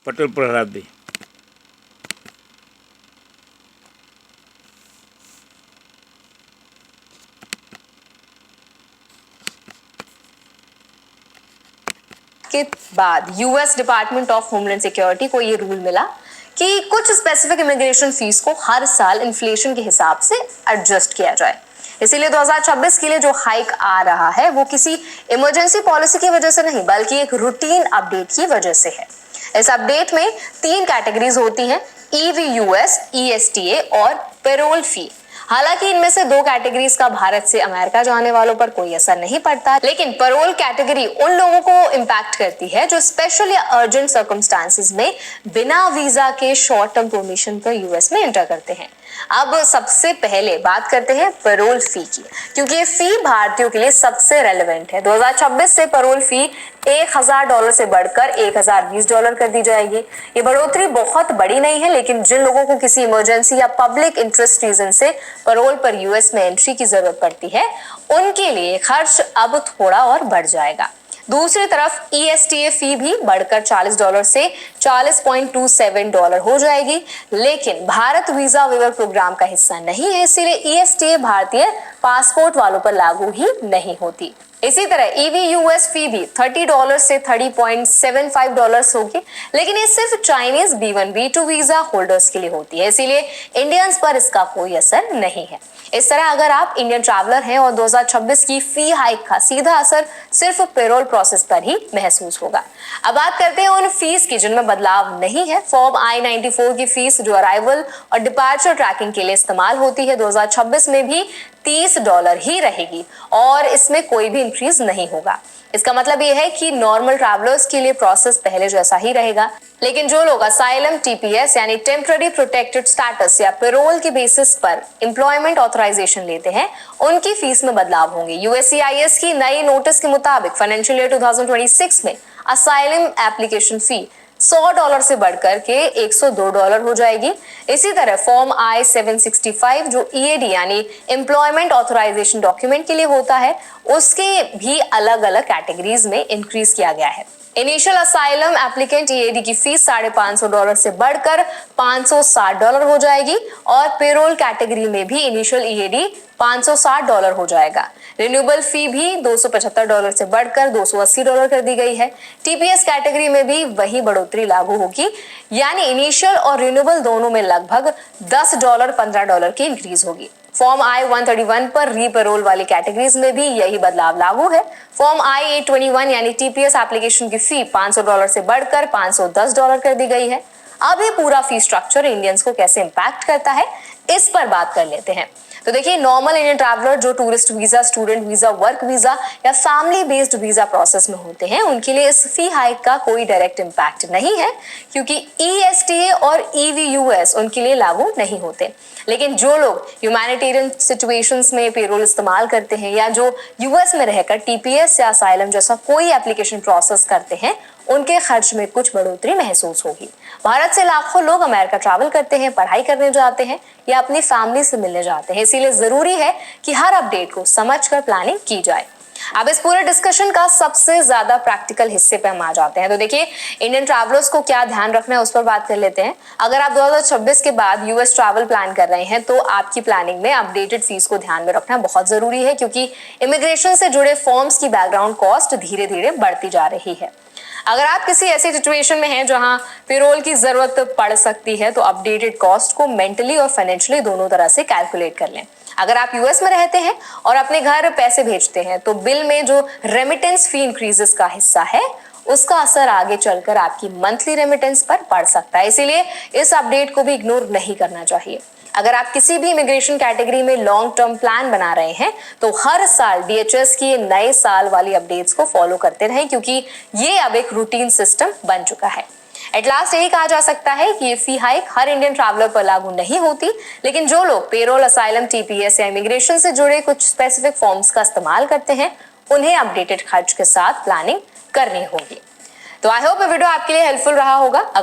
पटेल प्रहलाद भी। के बाद US department of homeland security को ये रूल मिला कि कुछ स्पेसिफिक इमिग्रेशन फीस को हर साल इन्फ्लेशन के हिसाब से एडजस्ट किया जाए। इसीलिए 2026 के लिए जो हाइक आ रहा है वो किसी इमरजेंसी पॉलिसी की वजह से नहीं बल्कि एक रूटीन अपडेट की वजह से है। इस अपडेट में 3 कैटेगरीज होती हैं, EVUS, ESTA और पेरोल फी। हालांकि इनमें से 2 कैटेगरीज का भारत से अमेरिका जाने वालों पर कोई असर नहीं पड़ता, लेकिन पेरोल कैटेगरी उन लोगों को इम्पैक्ट करती है जो स्पेशल या अर्जेंट सर्कमस्टांसेस में बिना वीजा के शॉर्ट टर्म परमिशन पर यूएस में एंटर करते हैं। अब सबसे पहले बात करते हैं पेरोल फी की, क्योंकि ये फी भारतीयों के लिए सबसे रेलेवेंट है। 2026 से पेरोल फी $1000 से बढ़कर $1020 कर दी जाएगी। ये बढ़ोतरी बहुत बड़ी नहीं है, लेकिन जिन लोगों को किसी इमरजेंसी या पब्लिक इंटरेस्ट रीजन से पेरोल पर यूएस में एंट्री की जरूरत पड़ती है, उनके लिए खर्च अब थोड़ा और बढ़ जाएगा। दूसरी तरफ ESTA फी भी बढ़कर $40 से $40.27 हो जाएगी, लेकिन भारत वीजा वेवर प्रोग्राम का हिस्सा नहीं है, इसीलिए ESTA भारतीय पासपोर्ट वालों पर लागू ही नहीं होती। इसी तरह EVUS फी भी $30 से $30.75 होगी, लेकिन ये सिर्फ Chinese B1 B2 visa holders के लिए होती है, इसीलिए इंडियंस पर इसका कोई असर नहीं है। इस तरह अगर आप इंडियन ट्रैवलर हैं और 2026 की फी हाइक का सीधा असर सिर्फ पेरोल प्रोसेस पर ही महसूस होगा। अब बात करते हैं उन फीस की जिनमें बदलाव नहीं है। फॉर्म I-94 की फीस जो अराइवल और डिपार्चर ट्रैकिंग के लिए इस्तेमाल होती है, 2026 में भी $30 ही रहेगी और इसमें कोई भी इंक्रीज नहीं होगा। इसका मतलब यह है कि नॉर्मल ट्रैवलर्स के लिए प्रोसेस पहले जैसा ही रहेगा, लेकिन जो लोग असाइलम TPS यानी टेम्पररी प्रोटेक्टेड स्टेटस या पेरोल के बेसिस पर एम्प्लॉयमेंट ऑथराइजेशन लेते हैं, उनकी फीस में बदलाव होंगे। USCIS की नई नोटिस के मुताबिक फाइनेंशियल ईयर 2026 में असाइलम एप्लीकेशन फी $100 से बढ़कर के $102 हो जाएगी। इसी तरह फॉर्म I-765 जो EAD यानी एम्प्लॉयमेंट ऑथराइजेशन डॉक्यूमेंट के लिए होता है, उसके भी अलग अलग कैटेगरीज में इंक्रीज किया गया है। इनिशियल असाइलम एप्लीकेंट EAD की फीस $550 से बढ़कर $560 हो जाएगी और पेरोल कैटेगरी में भी इनिशियल EAD $560 हो जाएगा। रिन्यूएबल फी भी $275 से बढ़कर $280 कर दी गई है। TPS कैटेगरी में भी वही बढ़ोतरी लागू होगी, यानी इनिशियल और रिन्यूएबल दोनों में लगभग $10 $15 की इंक्रीज होगी। फॉर्म I-131 पर रीपेरोल वाली कैटेगरीज में भी यही बदलाव लागू है। फॉर्म I-821 यानी TPS एप्लीकेशन की फी $500 से बढ़कर $510 कर दी गई है। अब ये पूरा फी स्ट्रक्चर इंडियंस को कैसे इंपैक्ट करता है, इस पर बात कर लेते हैं। तो देखिए, नॉर्मल इंडियन ट्रैवलर जो tourist visa, student visa, work visa या फैमिली बेस्ड वीजा प्रोसेस में होते हैं, उनके लिए इस फी हाइक का कोई डायरेक्ट इम्पैक्ट नहीं है, क्योंकि ESTA और EVUS उनके लिए लागू नहीं होते। लेकिन जो लोग ह्यूमैनिटेरियन सिचुएशंस में पेरोल इस्तेमाल करते हैं या जो यूएस में रहकर TPS या असाइलम जैसा कोई एप्लीकेशन प्रोसेस करते हैं, उनके खर्च में कुछ बढ़ोतरी महसूस होगी। भारत से लाखों लोग अमेरिका ट्रैवल करते हैं, पढ़ाई करने जाते हैं या अपनी फैमिली से मिलने जाते हैं, इसीलिए जरूरी है कि हर अपडेट को समझकर प्लानिंग की जाए। अब इस पूरे डिस्कशन का सबसे ज्यादा प्रैक्टिकल हिस्से पे हम आ जाते हैं। तो देखिए, इंडियन ट्रैवलर्स को क्या ध्यान रखना है उस पर बात कर लेते हैं। अगर आप 2026 के बाद यूएस ट्रैवल प्लान कर रहे हैं तो आपकी प्लानिंग में अपडेटेड फीस को ध्यान में रखना बहुत जरूरी है, क्योंकि इमिग्रेशन से जुड़े फॉर्म्स की बैकग्राउंड कॉस्ट धीरे धीरे बढ़ती जा रही है। अगर आप किसी ऐसी सिचुएशन में हैं जहां पेरोल की जरूरत पड़ सकती है, तो अपडेटेड कॉस्ट को मेंटली और फाइनेंशियली दोनों तरह से कैलकुलेट कर लें। अगर आप यूएस में रहते हैं और अपने घर पैसे भेजते हैं, तो बिल में जो रेमिटेंस फी इंक्रीजेस का हिस्सा है, उसका असर आगे चलकर आपकी मंथली रेमिटेंस पर पड़ सकता है। इसीलिए इस अपडेट को भी इग्नोर नहीं करना चाहिए। अगर आप किसी भी इमिग्रेशन कैटेगरी में लॉन्ग टर्म प्लान बना रहे हैं, तो हर साल DHS की नए साल वाली अपडेट्स को फॉलो करते रहें, क्योंकि ये अब एक रूटीन सिस्टम बन चुका है। एट लास्ट यही कहा जा सकता है कि ये फी हाइक हर इंडियन ट्रैवलर पर लागू नहीं होती, लेकिन जो लोग पेरोल, असाइलम, TPS या इमिग्रेशन से जुड़े कुछ स्पेसिफिक फॉर्म्स का इस्तेमाल करते हैं, उन्हें अपडेटेड खर्च के साथ प्लानिंग करनी होगी। तो आई होप ये वीडियो आपके लिए हेल्पफुल रहा होगा। अगर